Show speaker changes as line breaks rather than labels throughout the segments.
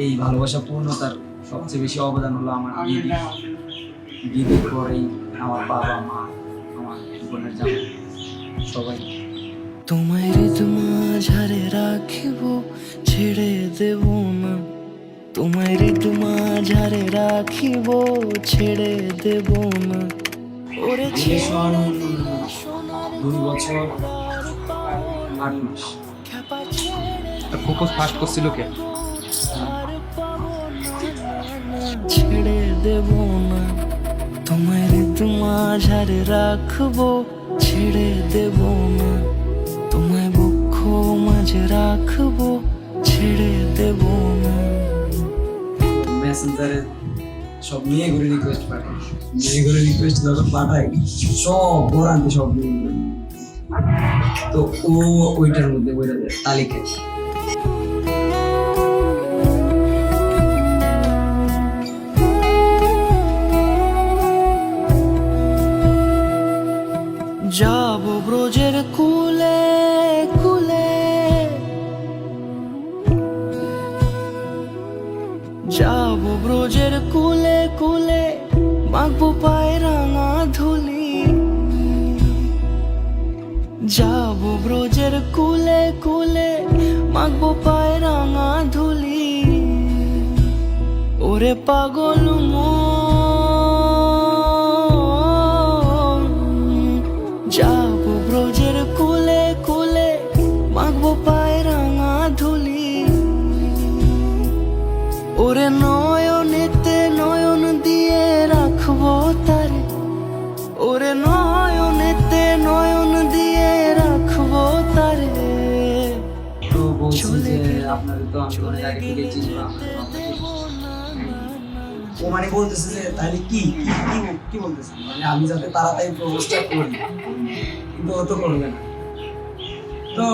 এই ভালোবাসা পূর্ণতার সবচেয়ে বেশি অবদান হলো আমার দিদি। দিদির পরেই আমার বাবা মা, আমার বোনের জামাই, সবাই।
তোমায় মাঝারে রাখিব, ছেড়ে দেব না। তোমায় মাঝারে রাখিব, ছেড়ে দেব না। ওরে
রিলেশন 2 বছর 8 মাস।
প্রপোজ ফার্স্ট করছিল কে?
ছেড়ে দেব না। তোমায় মাঝারে রাখবো, ছেড়ে দেব না। তোমায় বক্ষ মাঝে রাখবো, ছেড়ে দেব না।
মেসেঞ্জারে সব নিয়ে ঘুরে রিকোয়েস্ট পাঠাই, নিয়ে ঘুরে রিকোয়েস্ট যখন পাঠাই সব বোরান্তি সব নিয়ে ঘুরে। তো ও ওইটার মধ্যে বইটা দেয় তালিকায়।
যাব ব্রজের কুলে কুলে, যাব ব্রজের কুলে কুলে, মাখবো পায়ে রাঙা ধুলি। যাব ব্রজের কুলে কুলে, মাখবো পায়ে রাঙা ধুলি। ওরে পাগল মন, যাব ব্রজের কুলে কুলে, মাখবো পায়ে রাঙা ধুলি। ওরে নয়নেতে নয়ন দিয়ে রাখবো তারে, ওরে নয়নেতে নয়ন দিয়ে রাখবো তারে।
তো বলছি যে আপনাদের তো আমি অনেক আগে থেকে চিনি না। ও মানে বলতেছে যে তাহলে কি কি কি বলতেছে, মানে আমি যাতে তাড়াতাড়ি প্রপোজটা করি, কিন্তু ও তো করবে না। তো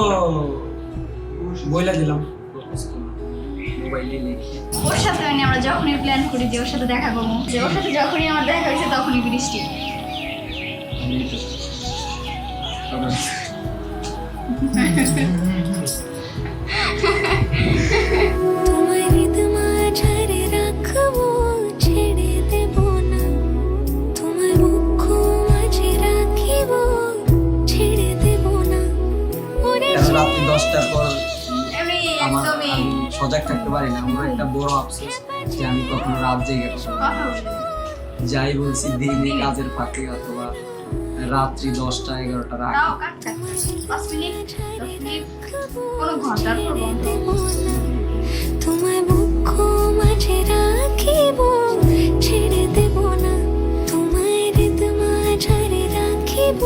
বইলা দিলাম প্রপোজ করলাম মোবাইলে লিখে।
ওর সাথে মানে আমরা যখনই প্ল্যান করি যে ওর সাথে দেখা করবো, যে ওর সাথে যখনই আমার দেখা হয়েছে তখনই বৃষ্টি।
তোমায় মাঝারে রাখবো, ছেড়ে দেব না। তোমায় বক্ষ মাঝে রাখিব, ছেড়ে দেব না। ওরে
কেন রাত্রি 10টার পর
আমি
আমার
একদমই
আমি সজাগ থাকতে পারি না। আমার একটা বড় আফসোস যে আমি কখনো রাত জেগে কথা বলি না।
কথা বলি।
যাই বলছি দিনে কাজের ফাঁকে অথবা রাত্রি 10টা 11টার আগে।
তাও কাটটা 5 মিনিট 10 মিনিট কোনো ঘন্টার পর বন্ধ।
তোমায় বক্ষ মাঝে রাখিব, ছেড়ে দেব না। তোমায় মাঝারে রাখিব,